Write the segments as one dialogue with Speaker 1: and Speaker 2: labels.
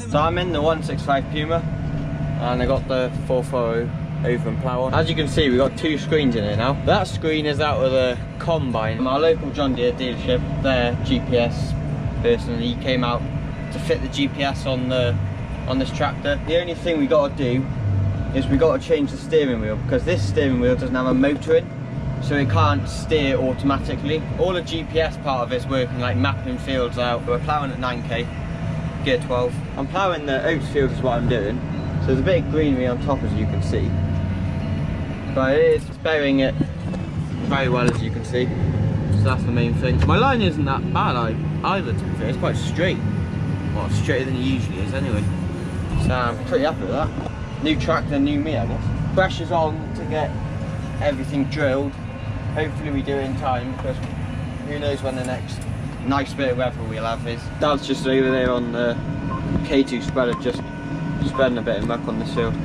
Speaker 1: So I'm in the 165 Puma and I got the 440 over and plough on. As you can see, we've got two screens in here now. That screen is out of the combine. Our local John Deere dealership, their GPS person, he came out to fit the GPS on this tractor. The only thing we got to do is we got to change the steering wheel, because this steering wheel doesn't have a motor in, so it can't steer automatically. All the GPS part of it's working, like mapping fields out. We're ploughing at 9k, gear 12. I'm ploughing the oats fields is what I'm doing. So there's a bit of greenery on top, as you can see. But it's burying it very well, as you can see. So that's the main thing. My line isn't that bad either, to be fair. It's quite straight. Well, straighter than it usually is anyway. So I'm pretty happy with that. New tractor, new me, I guess. Pressure's on to get everything drilled. Hopefully we do it in time, because who knows when the next nice bit of weather we'll have is. Dad's just over there on the K2 spreader, just spreading a bit of muck on the field.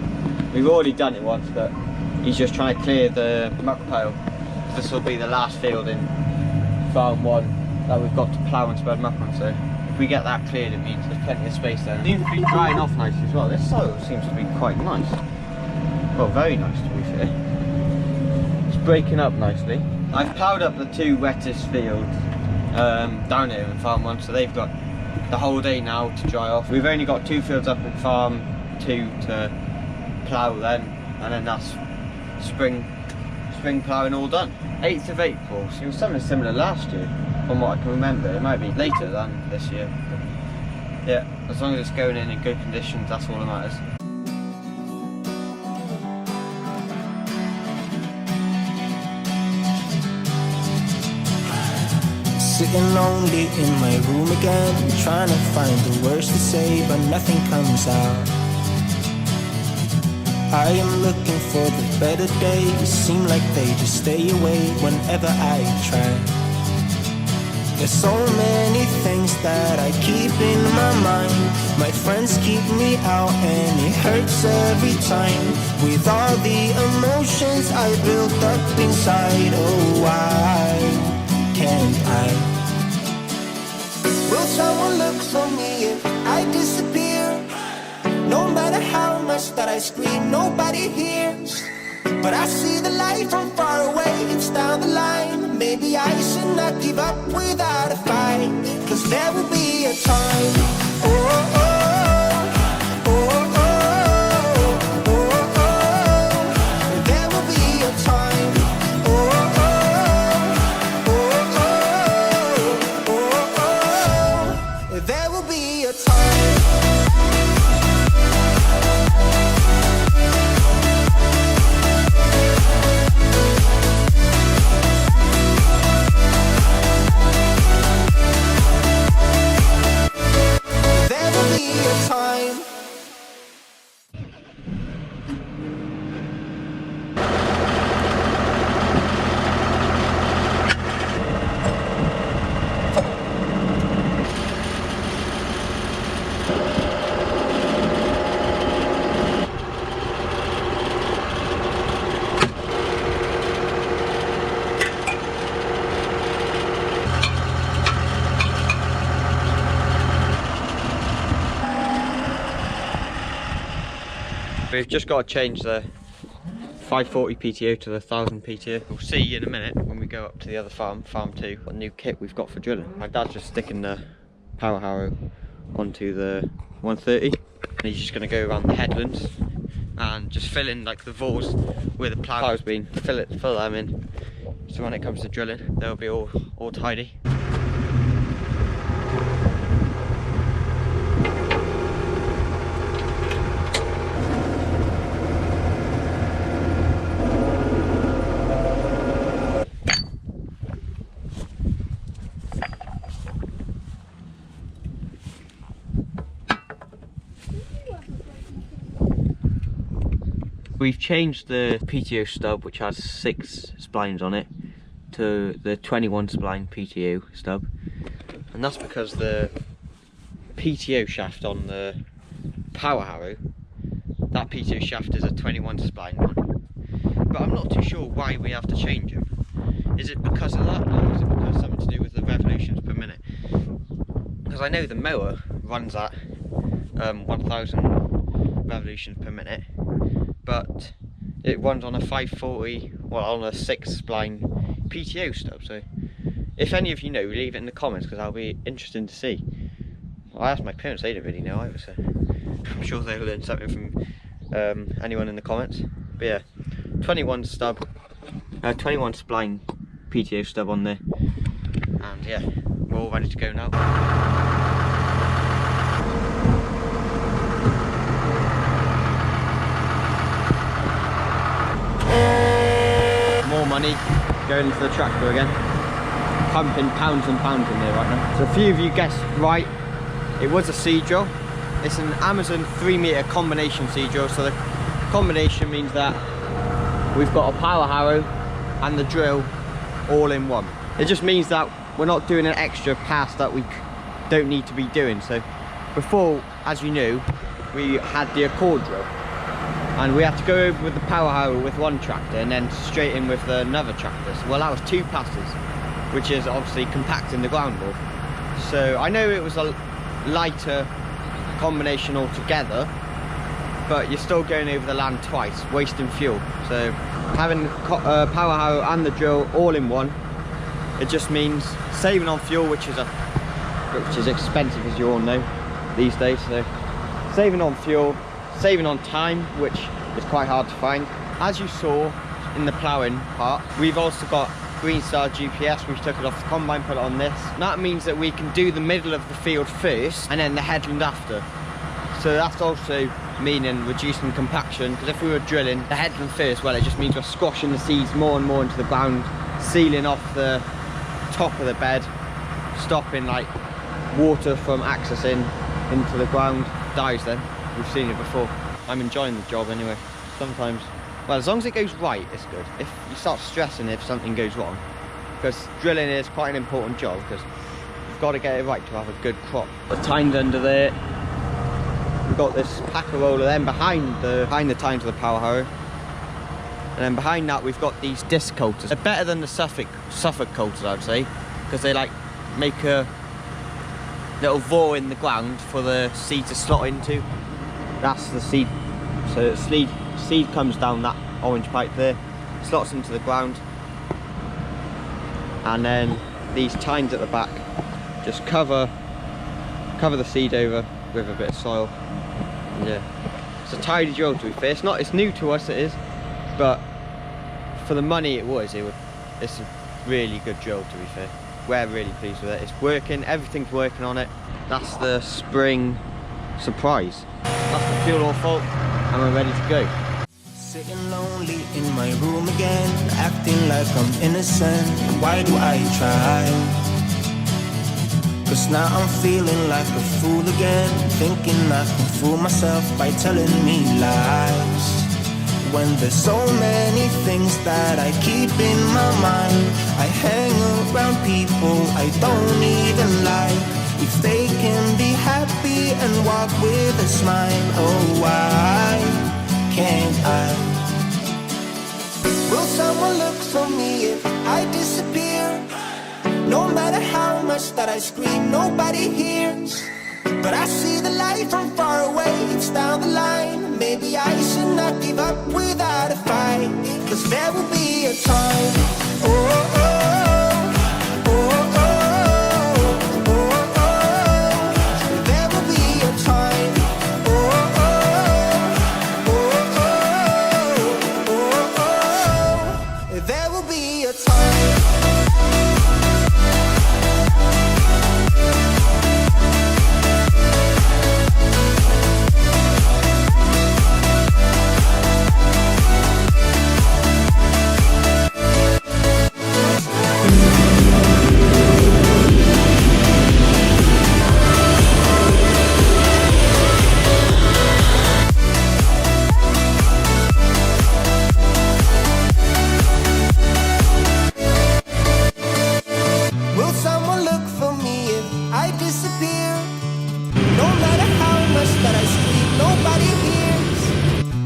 Speaker 1: We've already done it once, but he's just trying to clear the muck pile. This will be the last field in farm 1 that we've got to plough and spread muck on, so if we get that cleared, it means there's plenty of space there. It seems to be drying off nicely as well. This soil seems to be quite nice. Well, very nice, to be fair. It's breaking up nicely. I've ploughed up the two wettest fields down here in farm 1, so they've got the whole day now to dry off. We've only got 2 fields up in farm 2 to plough then, and then that's spring ploughing all done. 8th of April, so it was something similar last year, from what I can remember. It might be later than this year. But yeah, as long as it's going in good conditions, that's all that matters.
Speaker 2: Sitting lonely in my room again, trying to find the words to say, but nothing comes out. I am looking for the better days, seem like they just stay away whenever I try. There's so many things that I keep in my mind. My friends keep me out and it hurts every time. With all the emotions I built up inside, oh why can't I? Will someone look for me if I disappear? No matter how much that I scream, nobody hears. But I see the light from far away, it's down the line. Maybe I should not give up without a fight, 'cause there will be a time. Oh, oh, oh.
Speaker 1: We've just got to change the 540 PTO to the 1000 PTO. We'll see in a minute when we go up to the other farm, farm 2, what new kit we've got for drilling. My dad's just sticking the power harrow onto the 130, and he's just going to go around the headlands and just fill in like the voles where the plough's been, fill them in, so when it comes to drilling they'll be all tidy. We've changed the PTO stub, which has 6 splines on it, to the 21 spline PTO stub, and that's because the PTO shaft on the power harrow, that PTO shaft is a 21 spline one, but I'm not too sure why we have to change it. Is it because of that, or is it because something to do with the revolutions per minute? Because I know the mower runs at 1000 revolutions per minute, but it runs on a 540, well, on a 6-spline PTO stub. So if any of you know, leave it in the comments, because that'll be interesting to see. I asked my parents, they didn't really know either, so I'm sure they'll learn something from anyone in the comments. But yeah, 21 spline PTO stub on there, and yeah, we're all ready to go now. More money going into the tractor again, pumping pounds and pounds in there right now. So a few of you guessed right, it was a seed drill. It's an Amazon 3-meter combination seed drill. So the combination means that we've got a power harrow and the drill all in one. It just means that we're not doing an extra pass that we don't need to be doing. So before, as you knew, we had the Accord drill, and we had to go over with the power harrow with one tractor and then straight in with another tractor. So, well, that was 2 passes, which is obviously compacting the ground more. So I know it was a lighter combination altogether, but you're still going over the land twice, wasting fuel. So having power harrow and the drill all in one, it just means saving on fuel, which is expensive, as you all know these days. So saving on fuel, saving on time, which is quite hard to find. As you saw in the ploughing part, we've also got Greenstar GPS. We took it off the combine, put it on this. That means that we can do the middle of the field first and then the headland after. So that's also meaning reducing compaction, because if we were drilling the headland first, well, it just means we're squashing the seeds more and more into the ground, sealing off the top of the bed, stopping like water from accessing into the ground. Dies then. We've seen it before. I'm enjoying the job anyway. Sometimes, well, as long as it goes right, it's good. If you start stressing if something goes wrong, because drilling is quite an important job, because you've got to get it right to have a good crop. The tines under there. We've got this packer roller then behind the tines of the power harrow, and then behind that we've got these disc coulters. They're better than the Suffolk coulters, I'd say, because they like make a little vore in the ground for the seed to slot into. That's the seed. So the seed comes down that orange pipe there, slots into the ground, and then these tines at the back just cover the seed over with a bit of soil. Yeah, it's a tidy drill, to be fair. It's new to us, it is, but for the money it's a really good drill, to be fair. We're really pleased with it. It's working, everything's working on it. That's the spring surprise. That's the fuel oil fault, and we're ready to go.
Speaker 2: Sitting lonely in my room again, acting like I'm innocent. Why do I try? Cause now I'm feeling like a fool again, thinking I can fool myself by telling me lies. When there's so many things that I keep in my mind, I hang around people I don't even like. If they can be happy and walk with a smile, oh why can't I? Will someone look for me if I disappear? No matter how much that I scream, nobody hears. But I see the light from far away, it's down the line. Maybe I should not give up without a fight, cause there will be a time. Oh, oh, oh, oh, oh, oh, oh. There will be a time. Oh, oh, oh, oh, oh, oh. There will be a time.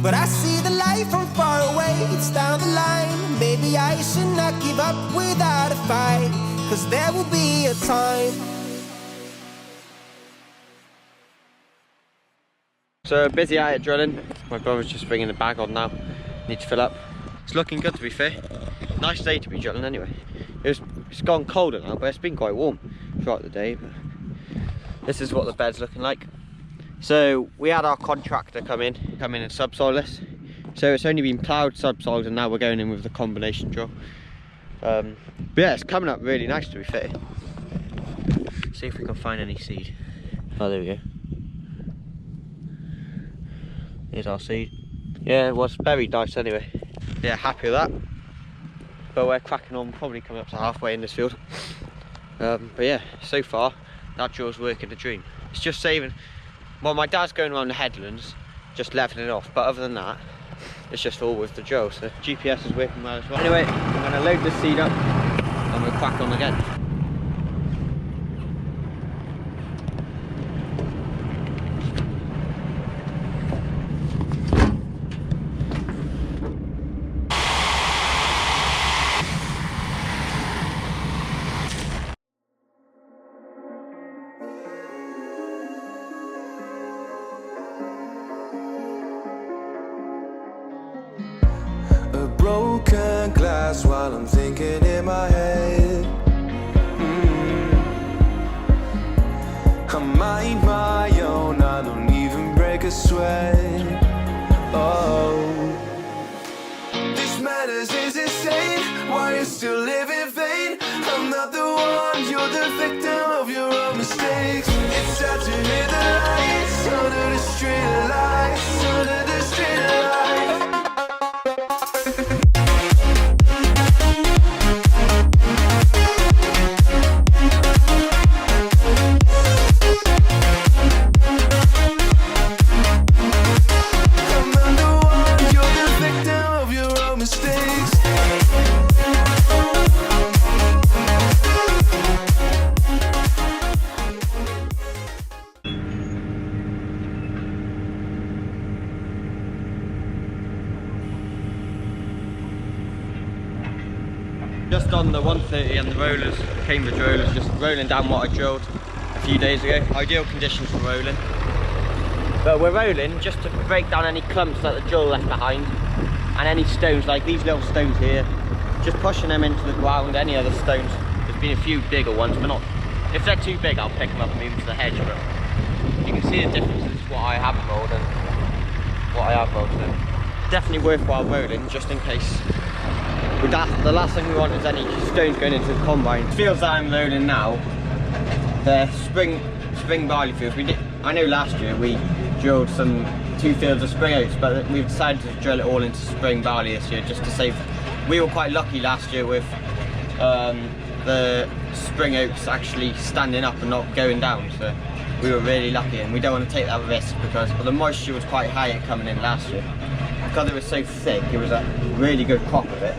Speaker 2: But I see the light from far away, it's down the line. Maybe I should not give up without a fight, cause there will be a time.
Speaker 1: So busy out at drilling. My brother's just bringing the bag on now. Need to fill up. It's looking good, to be fair. Nice day to be drilling anyway. It's gone colder now, but it's been quite warm throughout the day. But this is what the bed's looking like. So we had our contractor come in and subsoil this. So it's only been ploughed, subsoiled, and now we're going in with the combination drill. But yeah, it's coming up really nice, to be fair. See if we can find any seed. Oh, there we go. Here's our seed. Yeah, it was very nice anyway. Yeah, happy with that. But we're cracking on, probably coming up to halfway in this field. But yeah, so far that drill's working a dream. It's just saving. Well, my dad's going around the headlands, just leveling it off. But other than that, it's just all with the drill. So GPS is working well as well. Anyway, I'm going to load the seed up and we'll crack on again.
Speaker 2: Broken glass while I'm thinking in my head. I mind my own, I don't even break a sweat. Oh, this madness is insane. Why you still live in vain? I'm not the one, you're the victim of your own mistakes. It's sad to hear the lights under the street lights, under the street lights.
Speaker 1: Just on the 130 and the rollers, Cambridge rollers, just rolling down what I drilled a few days ago. Ideal conditions for rolling. But we're rolling just to break down any clumps that the drill left behind and any stones, like these little stones here, just pushing them into the ground. Any other stones, there's been a few bigger ones, but not, if they're too big I'll pick them up and move them to the hedge. But you can see the difference is what I haven't rolled and what I have rolled. So definitely worthwhile rolling, just in case. But the last thing we want is any stones going into the combine. The fields that I'm loading now, they're spring barley fields. I know last year we drilled 2 fields of spring oats, but we've decided to drill it all into spring barley this year just to save. We were quite lucky last year with the spring oats actually standing up and not going down, so we were really lucky, and we don't want to take that risk because the moisture was quite high coming in last year. Because it was so thick, it was a really good crop of it.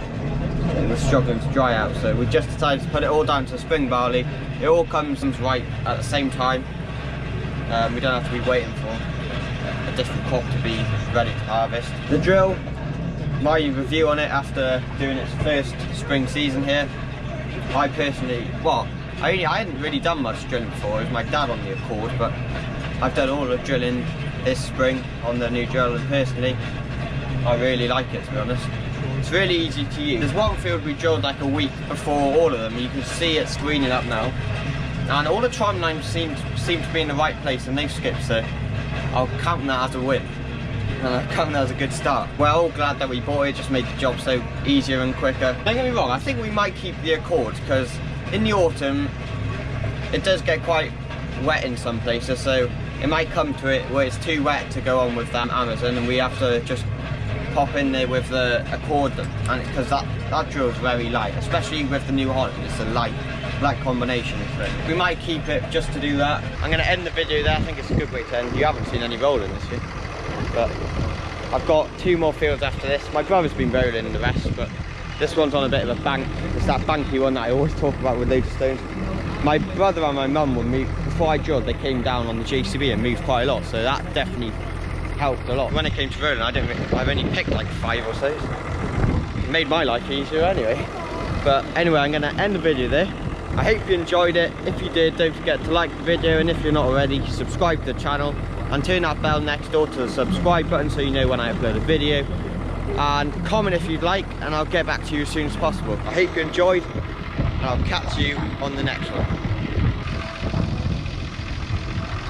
Speaker 1: It was struggling to dry out, so we just decided to put it all down to spring barley. It all comes right at the same time. We don't have to be waiting for a different crop to be ready to harvest. The drill, my review on it after doing its first spring season here, I personally, well, I hadn't really done much drilling before. It was my dad on the Accord, but I've done all the drilling this spring on the new drill, and personally I really like it, to be honest. It's really easy to use. There's one field we drilled like a week before all of them. You can see it screening up now. And all the trim lines seem to be in the right place, and they've skipped, so I'll count that as a win. And I'll count that as a good start. We're all glad that we bought it, just made the job so easier and quicker. Don't get me wrong, I think we might keep the Accords, because in the autumn it does get quite wet in some places, so it might come to it where it's too wet to go on with that Amazon, and we have to just pop in there with the Accord, and because that drill's very light, especially with the New Holland. It's a light combination, so we might keep it just to do that. I'm going to end the video there. I think it's a good way to end. You haven't seen any rolling this year, but I've got 2 more fields after this. My brother's been rolling in the rest, but this one's on a bit of a bank. It's that banky one that I always talk about with loads of stones. My brother and my mum, before I drilled, they came down on the JCB and moved quite a lot, so that definitely helped a lot. When it came to rolling, I've only picked like 5 or so. It made my life easier anyway. But anyway, I'm going to end the video there. I hope you enjoyed it. If you did, don't forget to like the video, and if you're not already, subscribe to the channel. and turn that bell next door to the subscribe button so you know when I upload a video. And comment if you'd like, and I'll get back to you as soon as possible. I hope you enjoyed, and I'll catch you on the next one.